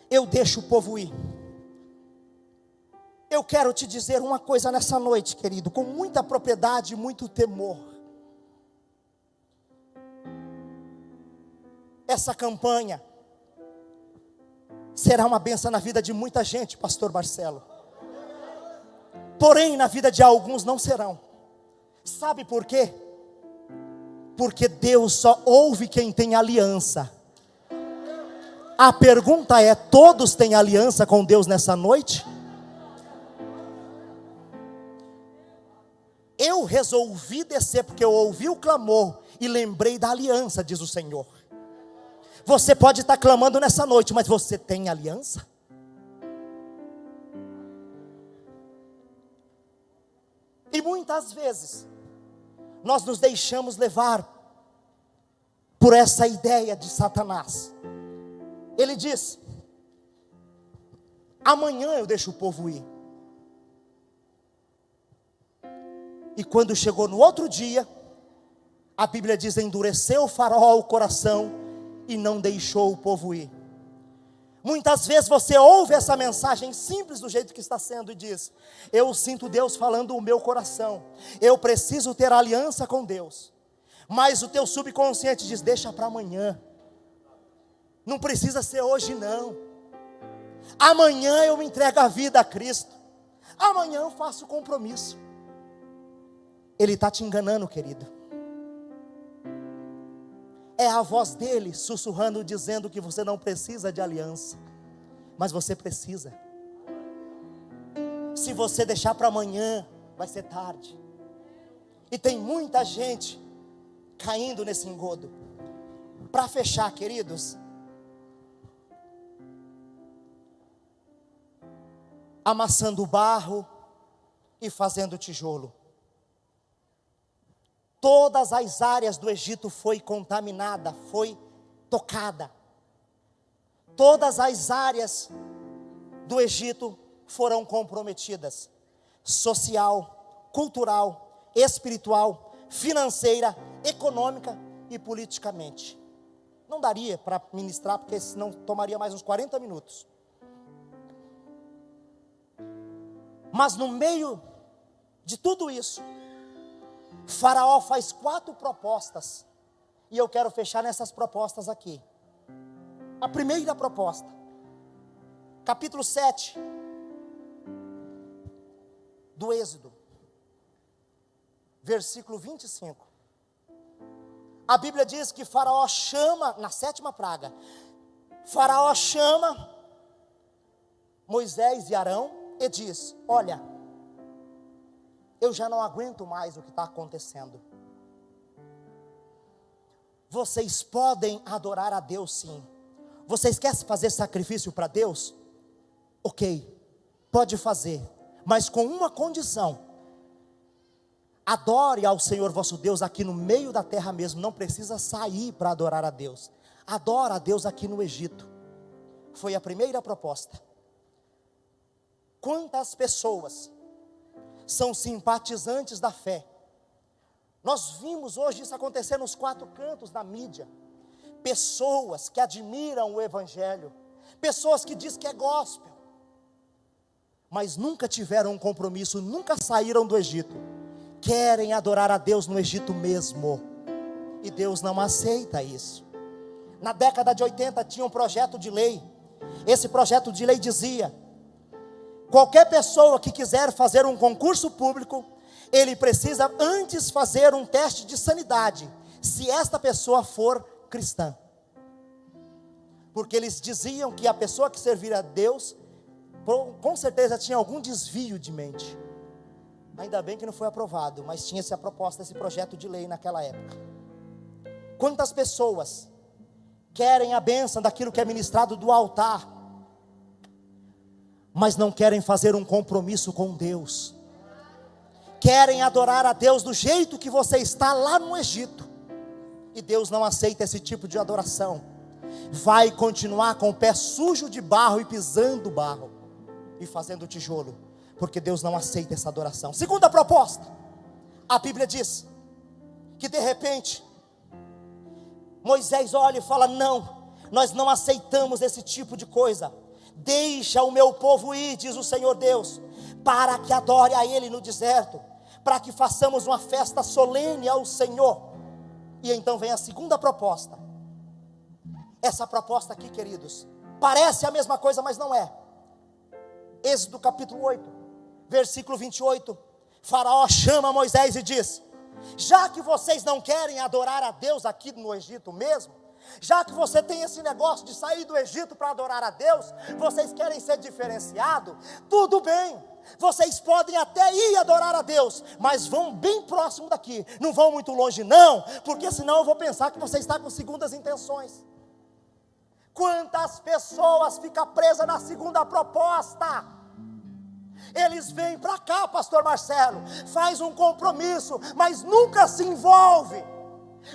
eu deixo o povo ir. Eu quero te dizer uma coisa nessa noite, querido, com muita propriedade e muito temor. Essa campanha será uma bênção na vida de muita gente, pastor Marcelo. Porém, na vida de alguns não serão. Sabe por quê? Porque Deus só ouve quem tem aliança. A pergunta é: todos têm aliança com Deus nessa noite? Eu resolvi descer porque eu ouvi o clamor e lembrei da aliança, diz o Senhor. Você pode estar clamando nessa noite, mas você tem aliança? E muitas vezes nós nos deixamos levar por essa ideia de Satanás. Ele diz: amanhã eu deixo o povo ir. E quando chegou no outro dia, a Bíblia diz: endureceu o Faraó o coração e não deixou o povo ir. Muitas vezes você ouve essa mensagem simples do jeito que está sendo e diz: eu sinto Deus falando o meu coração, eu preciso ter aliança com Deus. Mas o teu subconsciente diz: deixa para amanhã, não precisa ser hoje não. Amanhã eu me entrego a vida a Cristo, amanhã eu faço compromisso. Ele está te enganando, querido. É a voz dele sussurrando, dizendo que você não precisa de aliança, mas você precisa. Se você deixar para amanhã, vai ser tarde. E tem muita gente caindo nesse engodo. para fechar, queridos, amassando o barro e fazendo tijolo. Todas as áreas do Egito foi contaminada, foi tocada. Todas as áreas do Egito foram comprometidas. Social, cultural, espiritual, financeira, econômica e politicamente. Não daria para ministrar, porque senão tomaria mais uns 40 minutos. Mas no meio de tudo isso, Faraó faz 4 propostas. E eu quero fechar nessas propostas aqui. A primeira proposta, capítulo 7 do Êxodo, versículo 25. A Bíblia diz que Faraó chama, na 7ª praga, Faraó chama Moisés e Arão e diz: olha, eu já não aguento mais o que está acontecendo. Vocês podem adorar a Deus sim. Vocês querem fazer sacrifício para Deus? Ok, pode fazer, mas com uma condição: adore ao Senhor vosso Deus aqui no meio da terra mesmo. Não precisa sair para adorar a Deus. Adora a Deus aqui no Egito. Foi a primeira proposta. Quantas pessoas são simpatizantes da fé? Nós vimos hoje isso acontecer nos 4 cantos da mídia. Pessoas que admiram o Evangelho, pessoas que dizem que é gospel, mas nunca tiveram um compromisso, nunca saíram do Egito. Querem adorar a Deus no Egito mesmo, e Deus não aceita isso. Na década de 80 tinha um projeto de lei. Esse projeto de lei dizia: qualquer pessoa que quiser fazer um concurso público, ele precisa antes fazer um teste de sanidade, se esta pessoa for cristã. Porque eles diziam que a pessoa que servir a Deus, com certeza tinha algum desvio de mente. Ainda bem que não foi aprovado, mas tinha essa proposta, esse projeto de lei naquela época. Quantas pessoas querem a bênção daquilo que é ministrado do altar, mas não querem fazer um compromisso com Deus? Querem adorar a Deus do jeito que você está lá no Egito, e Deus não aceita esse tipo de adoração. Vai continuar com o pé sujo de barro e pisando barro e fazendo tijolo, porque Deus não aceita essa adoração. Segunda proposta, a Bíblia diz que de repente Moisés olha e fala: não, nós não aceitamos esse tipo de coisa. Deixa o meu povo ir, diz o Senhor Deus, para que adore a Ele no deserto, para que façamos uma festa solene ao Senhor. E então vem a segunda proposta. Essa proposta aqui, queridos, parece a mesma coisa, mas não é. Êxodo capítulo 8, versículo 28. Faraó chama Moisés e diz: já que vocês não querem adorar a Deus aqui no Egito mesmo, já que você tem esse negócio de sair do Egito para adorar a Deus, vocês querem ser diferenciados, tudo bem, vocês podem até ir adorar a Deus, mas vão bem próximo daqui, não vão muito longe não, porque senão eu vou pensar que você está com segundas intenções. Quantas pessoas ficam presas na segunda proposta? Eles vêm para cá, pastor Marcelo, faz um compromisso, mas nunca se envolve.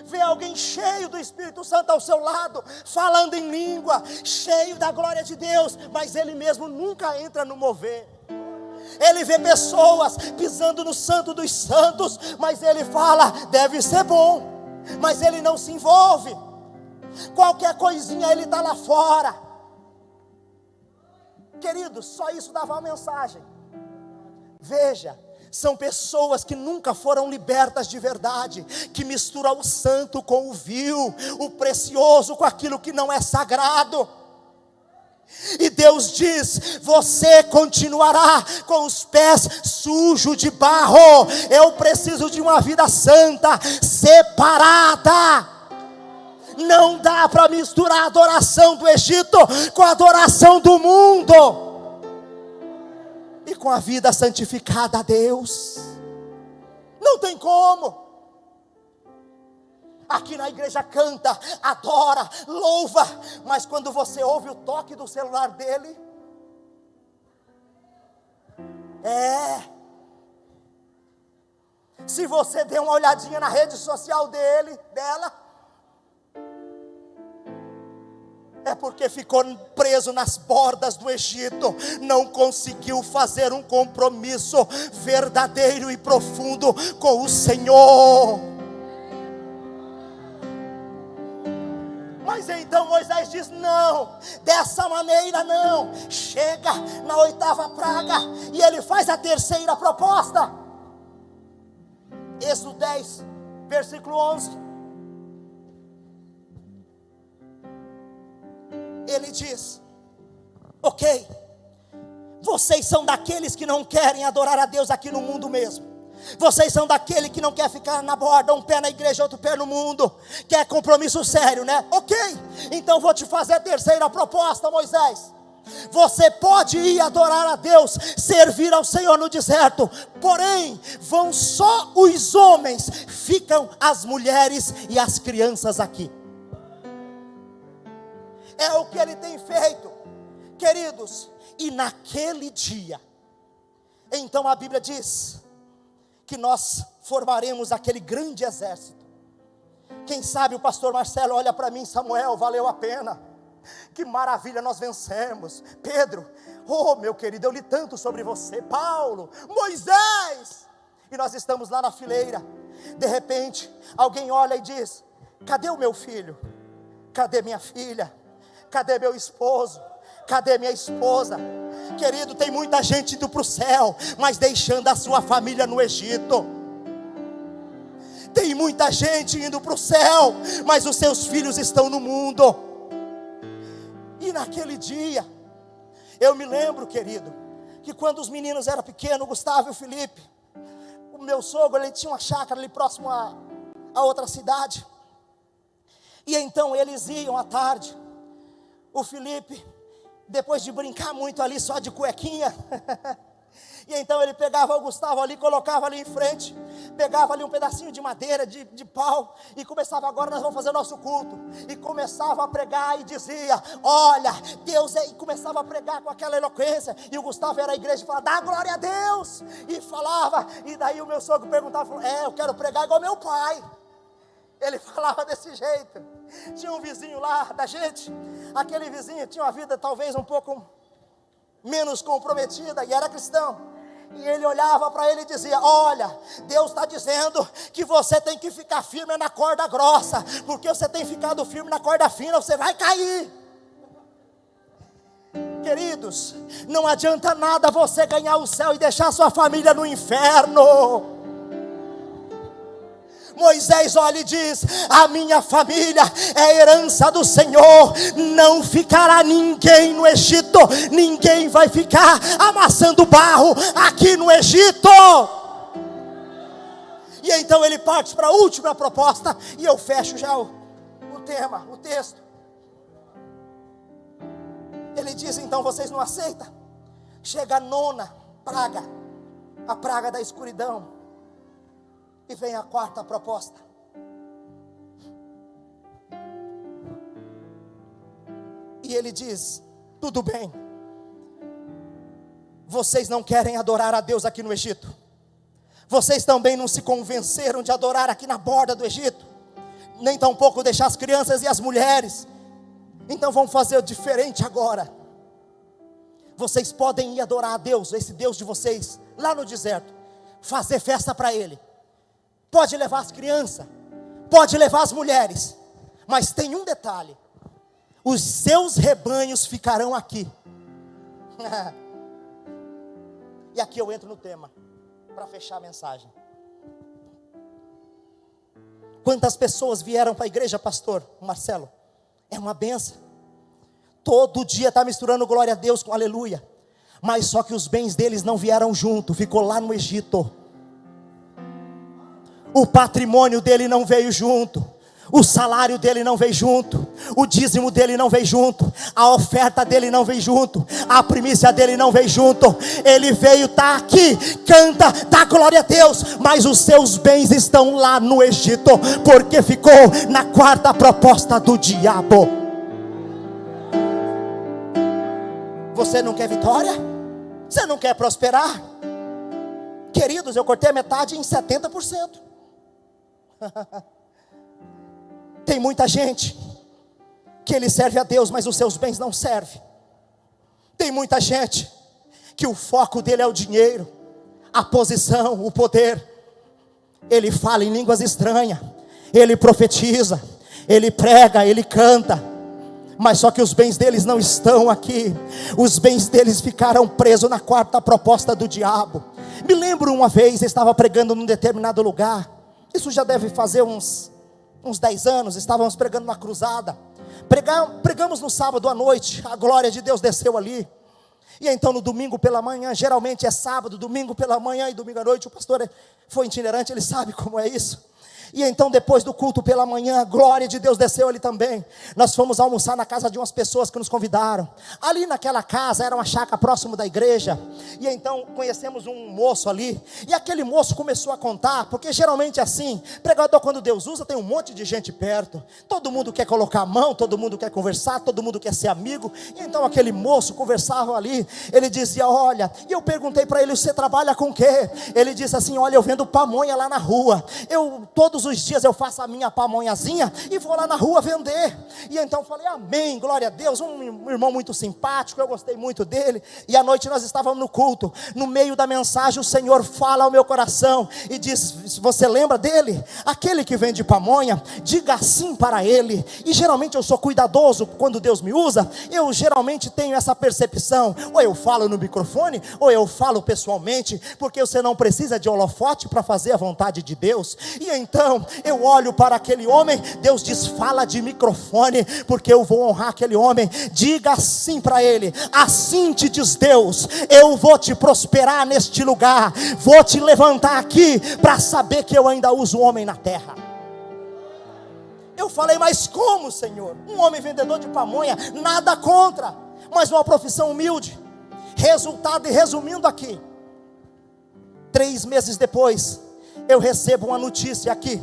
Vê alguém cheio do Espírito Santo ao seu lado, falando em língua, cheio da glória de Deus, mas ele mesmo nunca entra no mover. Ele vê pessoas pisando no santo dos santos, mas ele fala: deve ser bom, mas ele não se envolve. Qualquer coisinha ele está lá fora. Queridos, só isso dava uma mensagem. Veja, são pessoas que nunca foram libertas de verdade, que misturam o santo com o vil, o precioso com aquilo que não é sagrado. E Deus diz: você continuará com os pés sujos de barro. Eu preciso de uma vida santa, separada. Não dá para misturar a adoração do Egito com a adoração do mundo e com a vida santificada a Deus. Não tem como. Aqui na igreja canta, adora, louva, mas quando você ouve o toque do celular dele, se você der uma olhadinha na rede social dela, é porque ficou preso nas bordas do Egito, não conseguiu fazer um compromisso verdadeiro e profundo com o Senhor. Mas então Moisés diz: não, dessa maneira não. Chega na 8ª praga e ele faz a 3ª proposta. Êxodo 10, versículo 11. Ele diz: ok, vocês são daqueles que não querem adorar a Deus aqui no mundo mesmo. Vocês são daquele que não quer ficar na borda, um pé na igreja, outro pé no mundo. Quer compromisso sério, né? Ok, então vou te fazer a 3ª proposta, Moisés. Você pode ir adorar a Deus, servir ao Senhor no deserto, porém, vão só os homens, ficam as mulheres e as crianças aqui. É o que ele tem feito, queridos. E naquele dia, então a Bíblia diz que nós formaremos aquele grande exército. Quem sabe o pastor Marcelo olha para mim: Samuel, valeu a pena, que maravilha, nós vencemos. Pedro, oh meu querido, eu li tanto sobre você. Paulo, Moisés, e nós estamos lá na fileira. De repente, alguém olha e diz: cadê o meu filho? Cadê minha filha? Cadê meu esposo? Cadê minha esposa? Querido, tem muita gente indo para o céu, mas deixando a sua família no Egito. Tem muita gente indo para o céu, mas os seus filhos estão no mundo. E naquele dia, eu me lembro, querido, que quando os meninos eram pequenos, o Gustavo e o Felipe, o meu sogro, ele tinha uma chácara ali próximo a outra cidade. E então eles iam à tarde. O Felipe, depois de brincar muito ali só de cuequinha, e então ele pegava o Gustavo ali, colocava ali em frente, pegava ali um pedacinho de madeira, de pau, e começava: agora nós vamos fazer nosso culto. E começava a pregar e dizia: olha, Deus é... E começava a pregar com aquela eloquência, e o Gustavo era a igreja e falava: dá glória a Deus, e falava. E daí o meu sogro perguntava: eu quero pregar igual meu pai. Ele falava desse jeito. Tinha um vizinho lá da gente, aquele vizinho tinha uma vida talvez um pouco menos comprometida e era cristão. E ele olhava para ele e dizia: olha, Deus está dizendo que você tem que ficar firme na corda grossa, porque você tem ficado firme na corda fina, você vai cair. Queridos, não adianta nada você ganhar o céu e deixar sua família no inferno. Moisés olha e diz: a minha família é herança do Senhor, não ficará ninguém no Egito, ninguém vai ficar amassando barro aqui no Egito. E então ele parte para a última proposta, e eu fecho já o tema, o texto. Ele diz: então vocês não aceitam? Chega a 9ª praga, a praga da escuridão. E vem a 4ª proposta. E ele diz: tudo bem, vocês não querem adorar a Deus aqui no Egito, vocês também não se convenceram de adorar aqui na borda do Egito, nem tampouco deixar as crianças e as mulheres. Então vamos fazer diferente agora. Vocês podem ir adorar a Deus, esse Deus de vocês, lá no deserto, fazer festa para Ele. Pode levar as crianças, pode levar as mulheres, mas tem um detalhe: os seus rebanhos ficarão aqui. E aqui eu entro no tema, para fechar a mensagem. Quantas pessoas vieram para a igreja, pastor Marcelo? É uma benção. Todo dia está misturando glória a Deus com aleluia. Mas só que os bens deles não vieram junto, ficou lá no Egito. O patrimônio dele não veio junto. O salário dele não veio junto, o dízimo dele não veio junto, a oferta dele não veio junto, a primícia dele não veio junto. Ele veio, tá aqui, canta, dá glória a Deus, mas os seus bens estão lá no Egito, porque ficou na quarta proposta do diabo. Você não quer vitória? Você não quer prosperar? Queridos, eu cortei a metade em 70%. Tem muita gente que ele serve a Deus, mas os seus bens não servem. Tem muita gente que o foco dele é o dinheiro, a posição, o poder. Ele fala em línguas estranhas, ele profetiza, ele prega, ele canta, mas só que os bens deles não estão aqui. Os bens deles ficaram presos na quarta proposta do diabo. Me lembro uma vez, eu estava pregando num determinado lugar. Isso já deve fazer uns 10 anos. Estávamos pregando uma cruzada. Pregamos no sábado à noite. A glória de Deus desceu ali. E então no domingo pela manhã, geralmente é sábado, domingo pela manhã e domingo à noite. O pastor foi itinerante, ele sabe como é isso. E então depois do culto pela manhã, a glória de Deus desceu ali também. Nós fomos almoçar na casa de umas pessoas que nos convidaram. Ali naquela casa era uma chácara próximo da igreja. E então conhecemos um moço ali. E aquele moço começou a contar, porque geralmente é assim, pregador quando Deus usa tem um monte de gente perto. Todo mundo quer colocar a mão, todo mundo quer conversar, todo mundo quer ser amigo. E então aquele moço conversava ali. Ele dizia, olha, e eu perguntei para ele, você trabalha com o quê? Ele disse assim, olha, eu vendo pamonha lá na rua. Todos os dias eu faço a minha pamonhazinha e vou lá na rua vender. E então falei, amém, glória a Deus. Um irmão muito simpático, eu gostei muito dele. E à noite nós estávamos no culto. No meio da mensagem o Senhor fala ao meu coração e diz, você lembra dele? Aquele que vende pamonha, diga assim para ele. E geralmente eu sou cuidadoso quando Deus me usa. Eu geralmente tenho essa percepção, ou eu falo no microfone, ou eu falo pessoalmente, porque você não precisa de holofote para fazer a vontade de Deus. E então eu olho para aquele homem, Deus diz, fala de microfone, porque eu vou honrar aquele homem. Diga assim para ele, assim te diz Deus, eu vou te prosperar neste lugar, vou te levantar aqui, para saber que eu ainda uso o homem na terra. Eu falei, mas como, Senhor? Um homem vendedor de pamonha, nada contra, mas uma profissão humilde. Resultado, e resumindo aqui, 3 meses depois, eu recebo uma notícia aqui.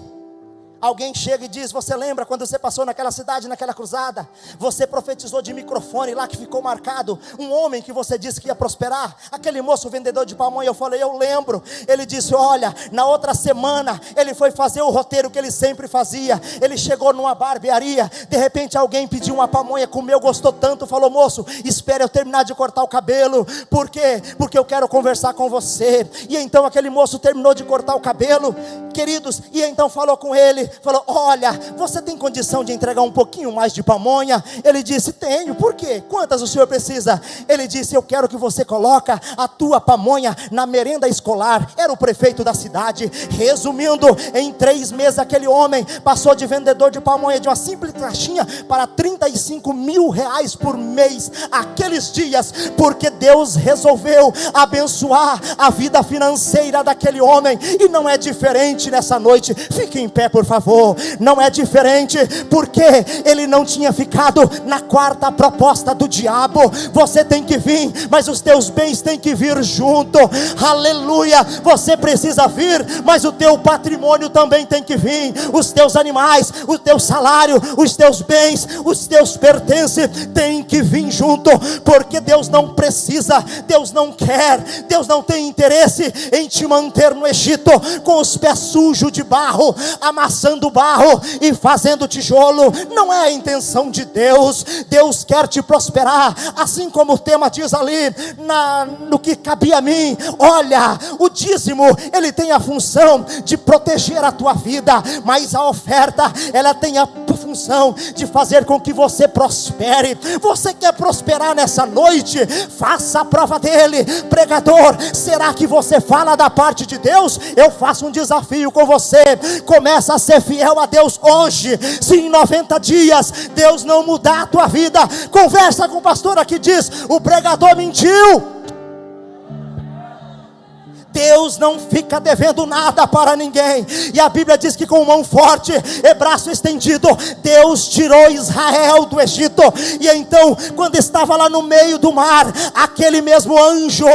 Alguém chega e diz, você lembra quando você passou naquela cidade, naquela cruzada? Você profetizou de microfone lá que ficou marcado. Um homem que você disse que ia prosperar. Aquele moço vendedor de pamonha, eu falei, eu lembro. Ele disse, olha, na outra semana, ele foi fazer o roteiro que ele sempre fazia. Ele chegou numa barbearia. De repente alguém pediu uma pamonha, comeu, gostou tanto. Falou, moço, espere eu terminar de cortar o cabelo. Por quê? Porque eu quero conversar com você. E então aquele moço terminou de cortar o cabelo, queridos. E então falou com ele. Falou, olha, você tem condição de entregar um pouquinho mais de pamonha? Ele disse, tenho. Por quê? Quantas o senhor precisa? Ele disse, eu quero que você coloca a tua pamonha na merenda escolar. Era o prefeito da cidade. Resumindo, em 3 meses aquele homem passou de vendedor de pamonha de uma simples caixinha para 35 mil reais por mês, aqueles dias, porque Deus resolveu abençoar a vida financeira daquele homem. E não é diferente nessa noite. Fique em pé, por favor. Não é diferente, porque ele não tinha ficado na quarta proposta do diabo. Você tem que vir, mas os teus bens têm que vir junto. Aleluia. Você precisa vir, mas o teu patrimônio também tem que vir. Os teus animais, o teu salário, os teus bens, os teus pertences têm que vir junto, porque Deus não precisa, Deus não quer, Deus não tem interesse em te manter no Egito com os pés sujos de barro, amassando barro e fazendo tijolo. Não é a intenção de Deus. Deus quer te prosperar, assim como o tema diz ali, no que cabia a mim. Olha, o dízimo, ele tem a função de proteger a tua vida, mas a oferta, ela tem a função de fazer com que você prospere. Você quer prosperar nessa noite? Faça a prova dele. Pregador, será que você fala da parte de Deus? Eu faço um desafio com você. Começa a ser fiel a Deus hoje. Se em 90 dias Deus não mudar a tua vida, conversa com o pastor aqui, diz, o pregador mentiu. Deus não fica devendo nada para ninguém. E a Bíblia diz que com mão forte e braço estendido, Deus tirou Israel do Egito. E então, quando estava lá no meio do mar, aquele mesmo anjo,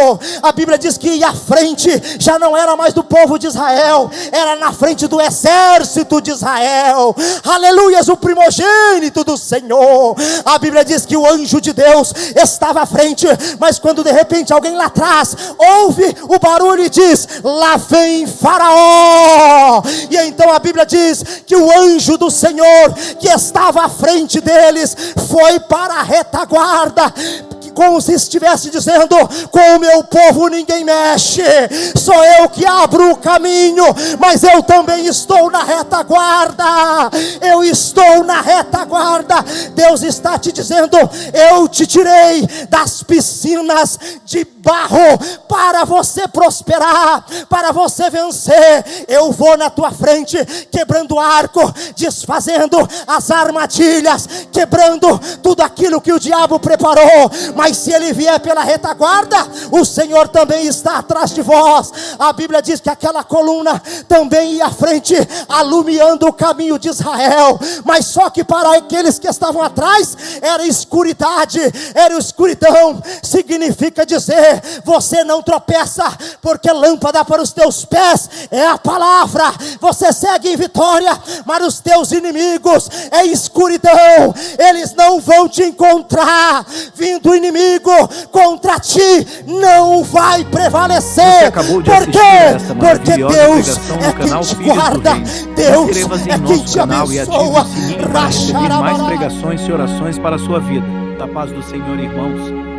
a Bíblia diz que ia à frente, já não era mais do povo de Israel, era na frente do exército de Israel. Aleluias, o primogênito do Senhor. A Bíblia diz que o anjo de Deus estava à frente, mas quando de repente alguém lá atrás ouve o barulho e diz: lá vem Faraó. E então a Bíblia diz que o anjo do Senhor que estava à frente deles foi para a retaguarda, como se estivesse dizendo: com o meu povo ninguém mexe, sou eu que abro o caminho, mas eu também estou na retaguarda, eu estou na retaguarda. Deus está te dizendo: eu te tirei das piscinas de barro para você prosperar, para você vencer. Eu vou na tua frente, quebrando o arco, desfazendo as armadilhas, quebrando tudo aquilo que o diabo preparou. Mas se ele vier pela retaguarda, o Senhor também está atrás de vós. A Bíblia diz que aquela coluna também ia à frente, alumiando o caminho de Israel. Mas só que para aqueles que estavam atrás, era escuridade, era escuridão. Significa dizer: você não tropeça, porque lâmpada para os teus pés é a palavra. Você segue em vitória, mas os teus inimigos é escuridão. Eles não vão te encontrar. Vindo o inimigo contra ti, não vai prevalecer.
Porque
Deus é quem te guarda, Deus é quem te abençoa.
Para receber mais pregações e orações para a sua vida. Da paz do Senhor, irmãos.